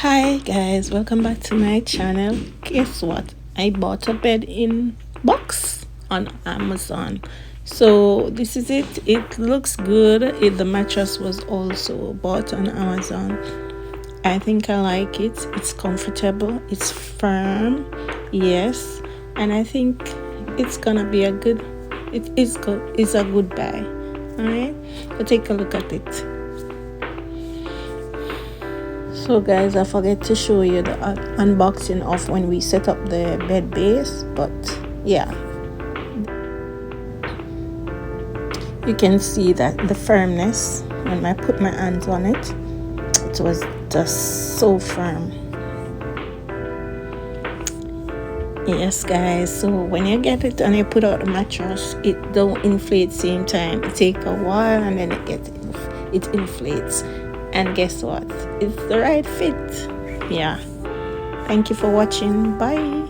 Hi guys, welcome back to my channel. Guess what? I bought a bed in box on Amazon. So this is it. It looks good. The mattress was also bought on Amazon. I think I like it. It's comfortable. It's firm. Yes. And I think it's gonna be a good, it is good. It's a good buy. Alright. So take a look at it. So guys, I forget to show you the unboxing of when we set up the bed base, but yeah, you can see that the firmness when I put my hands on it, it was just so firm. Yes guys, so when you get it and you put out the mattress, it don't inflate same time. It take a while and then it inflates. And guess what? It's the right fit. Yeah. Thank you for watching. Bye.